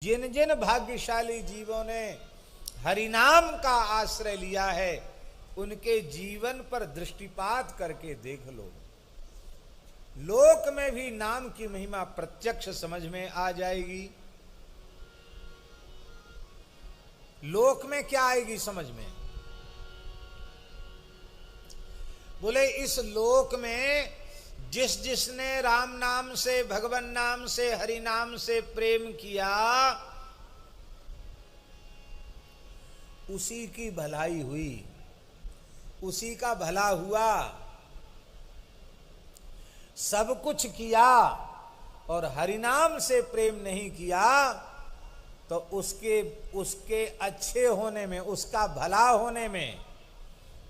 जिन जिन भाग्यशाली जीवों ने हरिनाम का आश्रय लिया है उनके जीवन पर दृष्टिपात करके देख लो। लोक में भी नाम की महिमा प्रत्यक्ष समझ में आ जाएगी। लोक में क्या आएगी समझ में? बोले इस लोक में जिस जिसने राम नाम से, भगवान नाम से, हरि नाम से प्रेम किया उसी की भलाई हुई, उसी का भला हुआ। सब कुछ किया और हरिनाम से प्रेम नहीं किया तो उसके अच्छे होने में, उसका भला होने में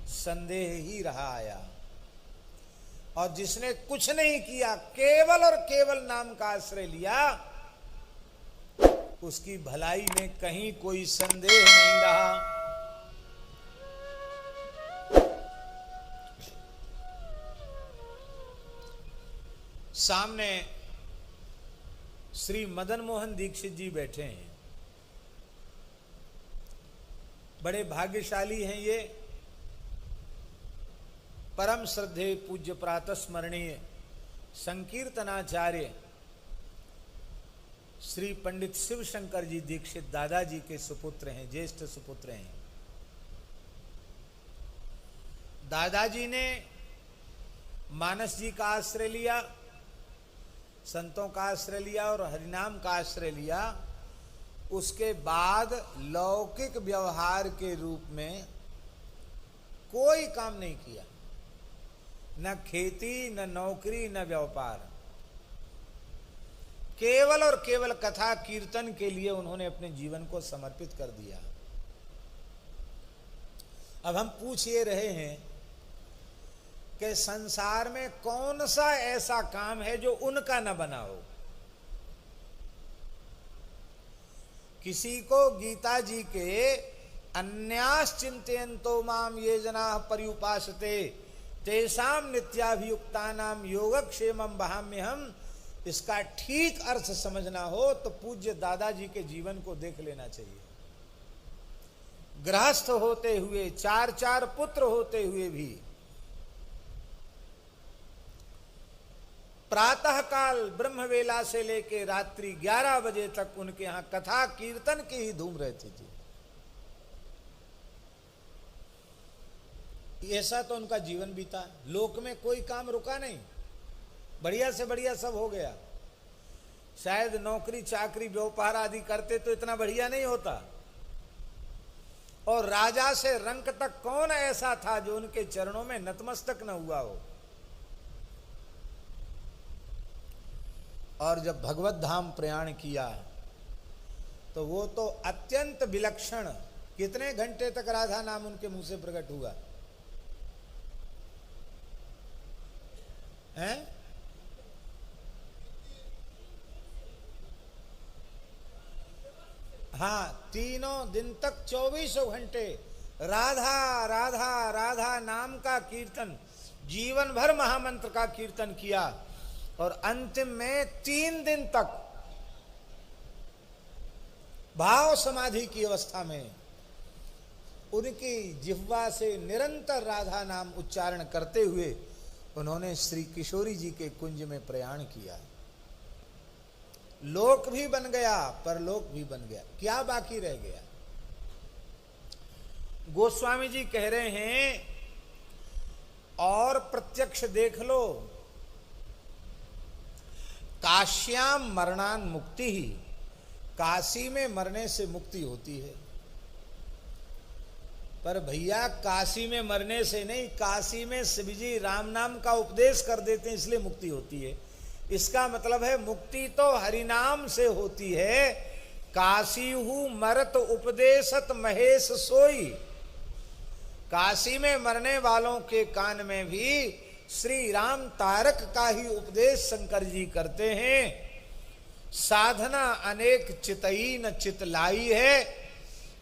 संदेह ही रहा आया। और जिसने कुछ नहीं किया, केवल और केवल नाम का आश्रय लिया, उसकी भलाई में कहीं कोई संदेह नहीं रहा। सामने श्री मदन मोहन दीक्षित जी बैठे हैं। बड़े भाग्यशाली हैं ये। परम श्रद्धेय पूज्य प्रातः स्मरणीय संकीर्तनाचार्य श्री पंडित शिव शंकर जी दीक्षित दादाजी के सुपुत्र हैं, ज्येष्ठ सुपुत्र हैं। दादाजी ने मानस जी का आश्रय लिया, संतों का आश्रय लिया और हरिनाम का आश्रय लिया। उसके बाद लौकिक व्यवहार के रूप में कोई काम नहीं किया, न खेती, न नौकरी, न व्यापार। केवल और केवल कथा कीर्तन के लिए उन्होंने अपने जीवन को समर्पित कर दिया। अब हम पूछ ये रहे हैं कि संसार में कौन सा ऐसा काम है जो उनका न बना हो। किसी को गीता जी के अन्यास चिंतयन्तो माम ये जनाः पर्युपासते तेषां नित्याभियुक्तानां योगक्षेमं वहाम्यहम्, इसका ठीक अर्थ समझना हो तो पूज्य दादाजी के जीवन को देख लेना चाहिए। गृहस्थ होते हुए, चार चार पुत्र होते हुए भी प्रातः काल ब्रह्मवेला से लेकर रात्रि 11 बजे तक उनके यहां कथा कीर्तन की ही धूम रहती थी। ऐसा तो उनका जीवन बीता। लोक में कोई काम रुका नहीं, बढ़िया से बढ़िया सब हो गया। शायद नौकरी चाकरी व्यापार आदि करते तो इतना बढ़िया नहीं होता। और राजा से रंक तक कौन ऐसा था जो उनके चरणों में नतमस्तक न हुआ हो। और जब भगवत धाम प्रयाण किया तो वो तो अत्यंत विलक्षण, कितने घंटे तक राधा नाम उनके मुंह से प्रकट हुआ है? हाँ, तीनों दिन तक 24 घंटे राधा राधा राधा नाम का कीर्तन, जीवन भर महामंत्र का कीर्तन किया। और अंतिम में 3 दिन तक भाव समाधि की अवस्था में उनकी जिह्वा से निरंतर राधा नाम उच्चारण करते हुए उन्होंने श्री किशोरी जी के कुंज में प्रयाण किया। लोक भी बन गया, परलोक भी बन गया, क्या बाकी रह गया? गोस्वामी जी कह रहे हैं और प्रत्यक्ष देख लो, काश्याम मरणान मुक्ति ही, काशी में मरने से मुक्ति होती है। पर भैया काशी में मरने से नहीं, काशी में शिव जी राम नाम का उपदेश कर देते हैं इसलिए मुक्ति होती है। इसका मतलब है मुक्ति तो हरिनाम से होती है। काशी हूं मरत उपदेशत महेश सोई, काशी में मरने वालों के कान में भी श्री राम तारक का ही उपदेश शंकर जी करते हैं। साधना अनेक चितई न चितलाई है।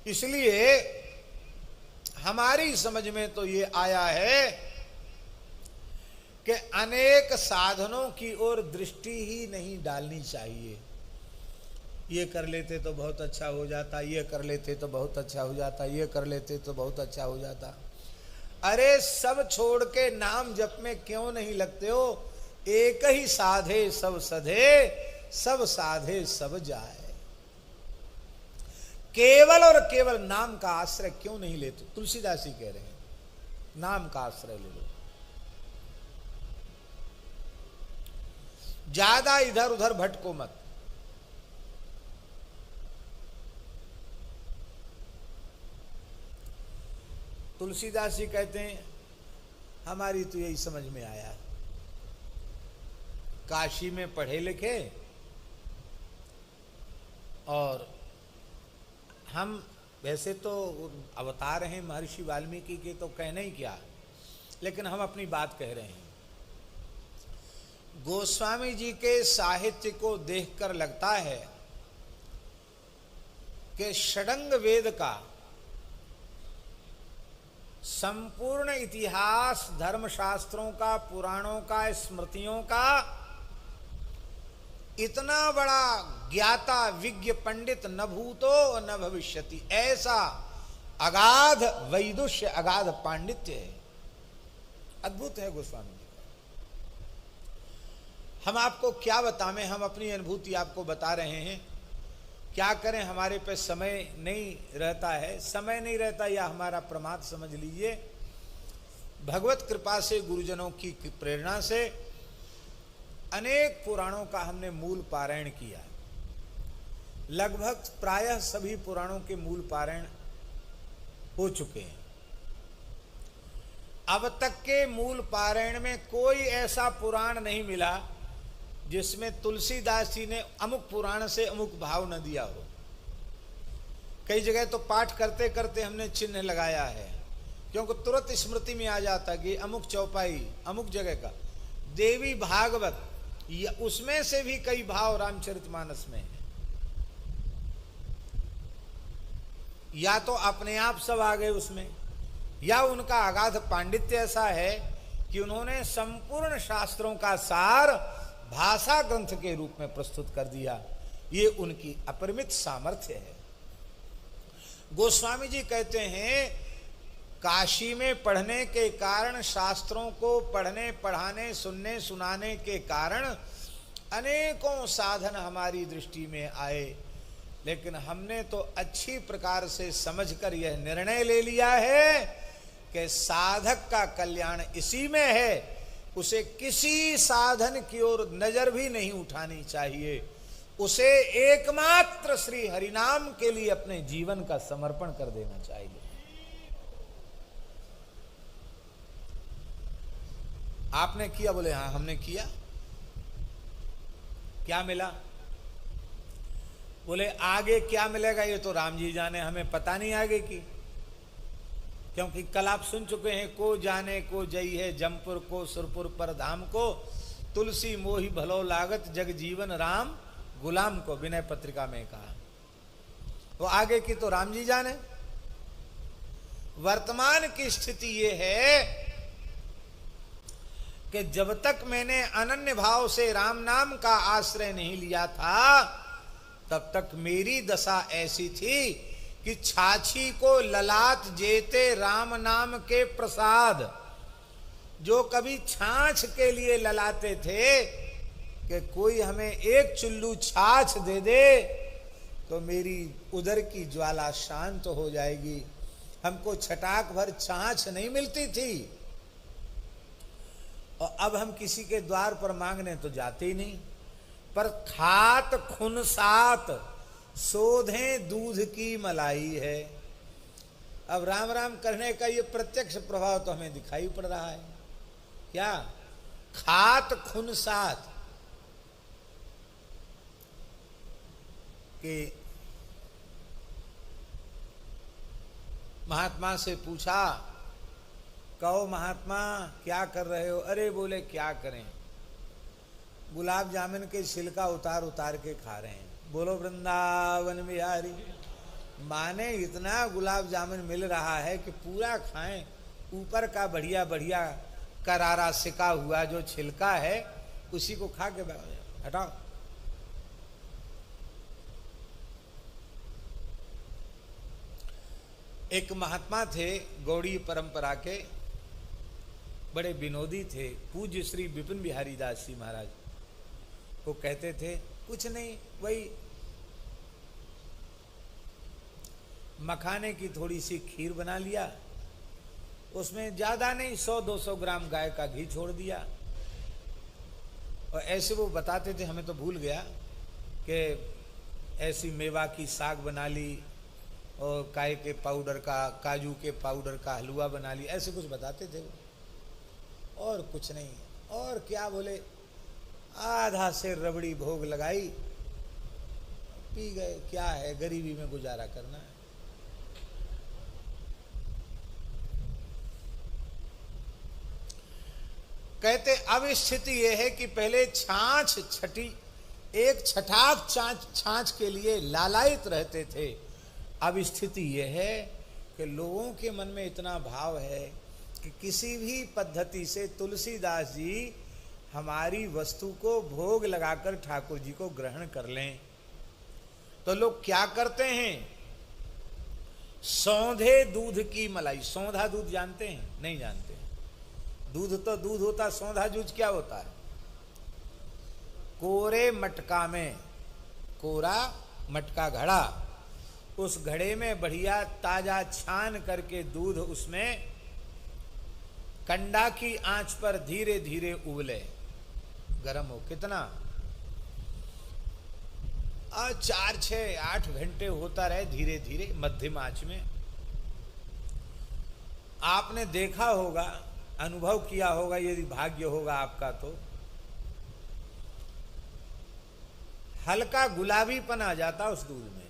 इसलिए हमारी समझ में तो ये आया है कि अनेक साधनों की ओर दृष्टि ही नहीं डालनी चाहिए। ये कर लेते तो बहुत अच्छा हो जाता, ये कर लेते तो बहुत अच्छा हो जाता, ये कर लेते तो बहुत अच्छा हो जाता। अरे सब छोड़ के नाम जप में क्यों नहीं लगते हो? एक ही साधे सब सधे, सब साधे सब जाए। केवल और केवल नाम का आश्रय क्यों नहीं लेते? तुलसीदास जी कह रहे हैं नाम का आश्रय ले लो। ज्यादा इधर उधर भटको मत। तुलसीदास जी कहते हैं हमारी तो यही समझ में आया, काशी में पढ़े लिखे और हम वैसे तो अवतार हैं महर्षि वाल्मीकि के, तो कहना ही क्या, लेकिन हम अपनी बात कह रहे हैं। गोस्वामी जी के साहित्य को देखकर लगता है कि षडंग वेद का संपूर्ण इतिहास, धर्मशास्त्रों का, पुराणों का, स्मृतियों का इतना बड़ा ज्ञाता विज्ञ पंडित न भूतो न भविष्यति, ऐसा अगाध वैदुष्य, अगाध पांडित्य है। अद्भुत है गोस्वामी जी का। हम आपको क्या बताएं, हम अपनी अनुभूति आपको बता रहे हैं। क्या करें, हमारे पे समय नहीं रहता है, समय नहीं रहता या हमारा प्रमाद समझ लीजिए। भगवत कृपा से, गुरुजनों की प्रेरणा से अनेक पुराणों का हमने मूल पारायण किया। लगभग प्रायः सभी पुराणों के मूल पारायण हो चुके हैं। अब तक के मूल पारायण में कोई ऐसा पुराण नहीं मिला जिसमें तुलसीदास जी ने अमुक पुराण से अमुक भाव न दिया हो। कई जगह तो पाठ करते करते हमने चिन्ह लगाया है, क्योंकि तुरंत स्मृति में आ जाता कि अमुक चौपाई अमुक जगह का। देवी भागवत, उसमें से भी कई भाव रामचरितमानस में है। या तो अपने आप सब आ गए उसमें, या उनका अगाध पांडित्य ऐसा है कि उन्होंने संपूर्ण शास्त्रों का सार भाषा ग्रंथ के रूप में प्रस्तुत कर दिया। ये उनकी अपरिमित सामर्थ्य है। गोस्वामी जी कहते हैं काशी में पढ़ने के कारण, शास्त्रों को पढ़ने पढ़ाने सुनने सुनाने के कारण अनेकों साधन हमारी दृष्टि में आए, लेकिन हमने तो अच्छी प्रकार से समझकर यह निर्णय ले लिया है कि साधक का कल्याण इसी में है। उसे किसी साधन की ओर नजर भी नहीं उठानी चाहिए। उसे एकमात्र श्री हरिनाम के लिए अपने जीवन का समर्पण कर देना चाहिए। आपने किया? बोले हाँ हमने किया। क्या मिला? बोले आगे क्या मिलेगा ये तो राम जी जाने, हमें पता नहीं आगे की, क्योंकि कल आप सुन चुके हैं, को जाने को जई है जमपुर को सुरपुर पर धाम को, तुलसी मोहि भलो लागत जग जीवन राम गुलाम को, विनय पत्रिका में कहा। वो आगे की तो राम जी जाने। वर्तमान की स्थिति ये है कि जब तक मैंने अनन्य भाव से राम नाम का आश्रय नहीं लिया था, तब तक मेरी दशा ऐसी थी कि छाछी को ललाट जेते राम नाम के प्रसाद। जो कभी छाछ के लिए ललाते थे कि कोई हमें एक चुल्लू छाछ दे दे तो मेरी उदर की ज्वाला शांत हो जाएगी। हमको छटाक भर छाछ नहीं मिलती थी, और अब हम किसी के द्वार पर मांगने तो जाते ही नहीं। पर खात खुन सात सोधे दूध की मलाई है। अब राम राम करने का ये प्रत्यक्ष प्रभाव तो हमें दिखाई पड़ रहा है। क्या? खात खुन सात। कि महात्मा से पूछा, कहो महात्मा क्या कर रहे हो? अरे बोले क्या करें, गुलाब जामुन के छिलका उतार उतार के खा रहे हैं। बोलो वृंदावन बिहारी। माने इतना गुलाब जामुन मिल रहा है कि पूरा खाएं, ऊपर का बढ़िया बढ़िया करारा सिका हुआ जो छिलका है उसी को खा के हटाओ। एक महात्मा थे गौड़ी परंपरा के, बड़े विनोदी थे, पूज्य श्री विपिन बिहारी दास जी महाराज। वो कहते थे कुछ नहीं, वही मखाने की थोड़ी सी खीर बना लिया, उसमें ज्यादा नहीं 100-200 ग्राम गाय का घी छोड़ दिया। और ऐसे वो बताते थे, हमें तो भूल गया, कि ऐसी मेवा की साग बना ली और काय के पाउडर का, काजू के पाउडर का हलवा बना ली, ऐसे कुछ बताते थे वो, और कुछ नहीं। और क्या बोले, आधा से रबड़ी भोग लगाई, पी गए। क्या है, गरीबी में गुजारा करना है। कहते अब स्थिति यह है कि पहले छाछ छठी, एक छठाक छाछ के लिए लालायित रहते थे। अब स्थिति यह है कि लोगों के मन में इतना भाव है कि किसी भी पद्धति से तुलसीदास जी हमारी वस्तु को भोग लगाकर ठाकुर जी को ग्रहण कर लें। तो लोग क्या करते हैं, सौंधे दूध की मलाई। सौंधा दूध जानते हैं? नहीं जानते। दूध तो दूध होता, सौंधा दूध क्या होता है? कोरे मटका में, कोरा मटका घड़ा, उस घड़े में बढ़िया ताजा छान करके दूध उसमें कंडा की आंच पर धीरे धीरे उबले, गरम हो, कितना 4, 6, 8 घंटे होता रहे धीरे धीरे मध्यम आंच में। आपने देखा होगा, अनुभव किया होगा, यदि भाग्य होगा आपका तो हल्का गुलाबीपन आ जाता उस दूध में,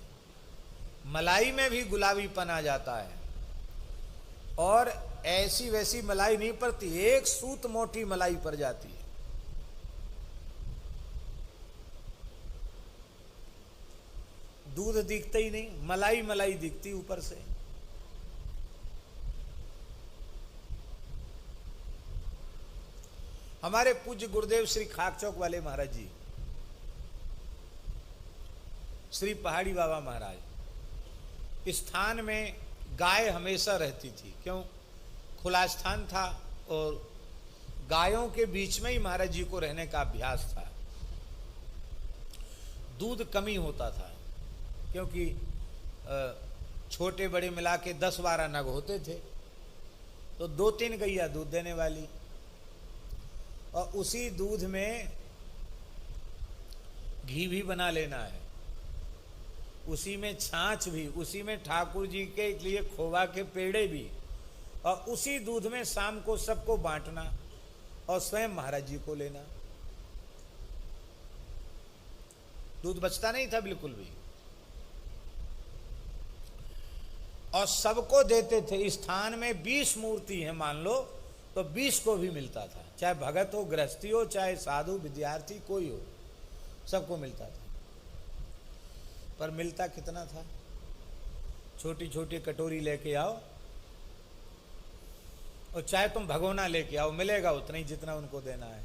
मलाई में भी गुलाबीपन आ जाता है। और ऐसी वैसी मलाई नहीं पड़ती, एक सूत मोटी मलाई पड़ जाती है। दूध दिखता ही नहीं, मलाई मलाई दिखती ऊपर से। हमारे पूज्य गुरुदेव श्री खाकचौक वाले महाराज जी, श्री पहाड़ी बाबा महाराज, स्थान में गाय हमेशा रहती थी। क्यों? खुला स्थान था और गायों के बीच में ही महाराज जी को रहने का अभ्यास था। दूध कमी होता था क्योंकि छोटे बड़े मिला के 10-12 नग होते थे, तो 2-3 गैया दूध देने वाली, और उसी दूध में घी भी बना लेना है, उसी में छाछ भी, उसी में ठाकुर जी के लिए खोवा के पेड़े भी, और उसी दूध में शाम को सबको बांटना और स्वयं महाराज जी को लेना। दूध बचता नहीं था बिल्कुल भी, और सबको देते थे। स्थान में 20 मूर्ति है मान लो, तो 20 को भी मिलता था, चाहे भगत हो, गृहस्थी हो, चाहे साधु विद्यार्थी कोई हो, सबको मिलता था। पर मिलता कितना था? छोटी छोटी कटोरी लेके आओ, और चाहे तुम भगोना लेके आओ, मिलेगा उतना ही जितना उनको देना है।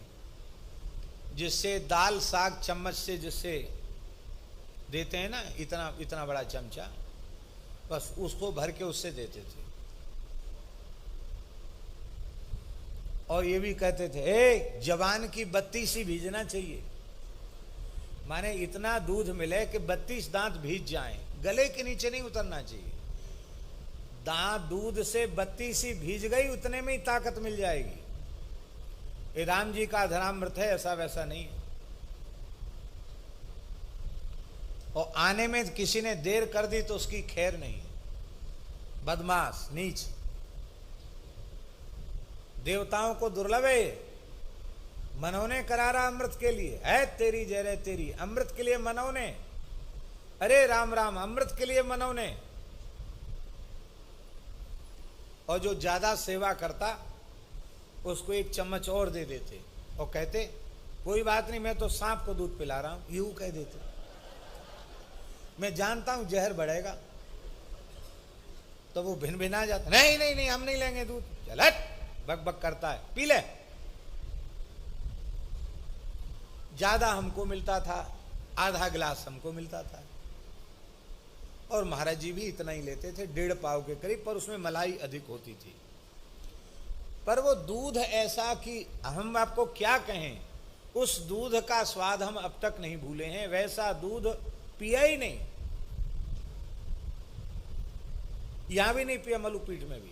जिससे दाल साग चम्मच से जिससे देते हैं ना, इतना इतना बड़ा चमचा, बस उसको भर के उससे देते थे। और ये भी कहते थे, ए जवान की 32 ही भीजना चाहिए, माने इतना दूध मिले कि 32 दांत भीज जाएं, गले के नीचे नहीं उतरना चाहिए। दांत दूध से 32 ही भीज गई, उतने में ही ताकत मिल जाएगी। ये राम जी का धरामृत है, ऐसा वैसा नहीं है। और आने में किसी ने देर कर दी तो उसकी खैर नहीं है, बदमाश नीच। देवताओं को दुर्लभ है, मनौने करारा अमृत के लिए है, तेरी जय रे तेरी, अमृत के लिए मनौने, अरे राम राम, अमृत के लिए मनौने। और जो ज्यादा सेवा करता उसको 1 चम्मच और दे देते और कहते कोई बात नहीं, मैं तो सांप को दूध पिला रहा हूं, यूं कह देते। मैं जानता हूं जहर बढ़ेगा, तो वो भिन भिना जाता, नहीं नहीं नहीं हम नहीं लेंगे दूध, चल हट, बक बक करता है, पी ले। ज्यादा हमको मिलता था, आधा गिलास हमको मिलता था। और महाराज जी भी इतना ही लेते थे, 1.5 पाव के करीब, पर उसमें मलाई अधिक होती थी। पर वो दूध ऐसा कि हम आपको क्या कहें, उस दूध का स्वाद हम अब तक नहीं भूले हैं। वैसा दूध पिया ही नहीं, यहां भी नहीं पिया, मलुपीठ में भी,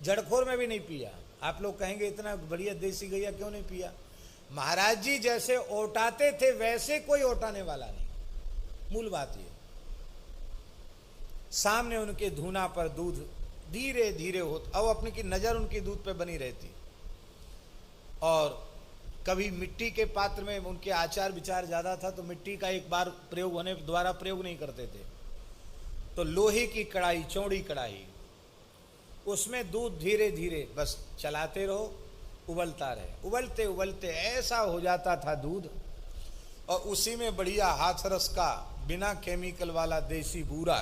जड़खोर में भी नहीं पिया। आप लोग कहेंगे इतना बढ़िया देसी गैया क्यों नहीं पिया? महाराज जी जैसे ओटाते थे वैसे कोई ओटाने वाला नहीं, मूल बात ये। सामने उनके धूना पर दूध धीरे धीरे होता, और अपनी की नजर उनकी दूध पे बनी रहती। और कभी मिट्टी के पात्र में, उनके आचार विचार ज्यादा था तो मिट्टी का एक बार प्रयोग होने द्वारा प्रयोग नहीं करते थे, तो लोहे की कढ़ाई, चौड़ी कढ़ाई, उसमें दूध धीरे धीरे बस चलाते रहो, उबलता रहे। उबलते उबलते ऐसा हो जाता था दूध, और उसी में बढ़िया हाथरस का बिना केमिकल वाला देसी बूरा।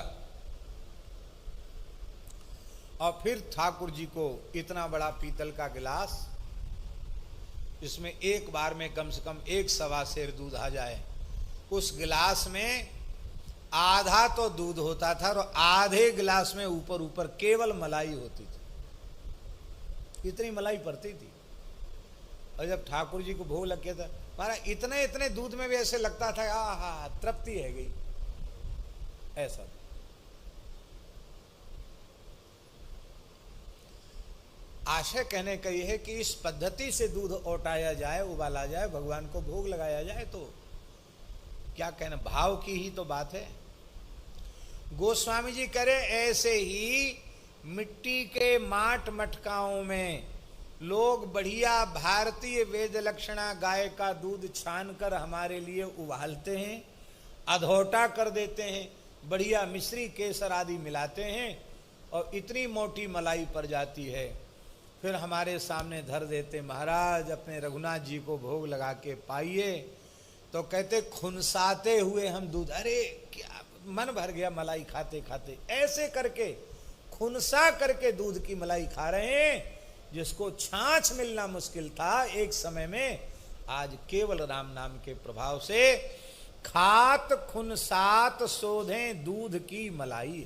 और फिर ठाकुर जी को इतना बड़ा पीतल का गिलास, इसमें एक बार में कम से कम 1 सवा सेर दूध आ जाए। उस गिलास में आधा तो दूध होता था और आधे गिलास में ऊपर ऊपर केवल मलाई होती थी, इतनी मलाई पड़ती थी। और जब ठाकुर जी को भोग लग गया था, महाराज इतने इतने दूध में भी ऐसे लगता था, आहा तृप्ति है गई, ऐसा। आशय कहने का यह है कि इस पद्धति से दूध ओटाया जाए, उबाला जाए, भगवान को भोग लगाया जाए, तो क्या कहना, भाव की ही तो बात है। गोस्वामी जी करे ऐसे ही मिट्टी के माट मटकाओं में लोग बढ़िया भारतीय वेद लक्षणा गाय का दूध छान कर हमारे लिए उबालते हैं, अधोटा कर देते हैं, बढ़िया मिश्री केसर आदि मिलाते हैं, और इतनी मोटी मलाई पड़ जाती है। फिर हमारे सामने धर देते, महाराज अपने रघुनाथ जी को भोग लगा के पाइए। तो कहते खुनसाते हुए हम दूध, अरे क्या मन भर गया मलाई खाते खाते, ऐसे करके खुनसा करके दूध की मलाई खा रहे हैं। जिसको छाछ मिलना मुश्किल था एक समय में, आज केवल राम नाम के प्रभाव से खात खुनसात शोधें दूध की मलाई।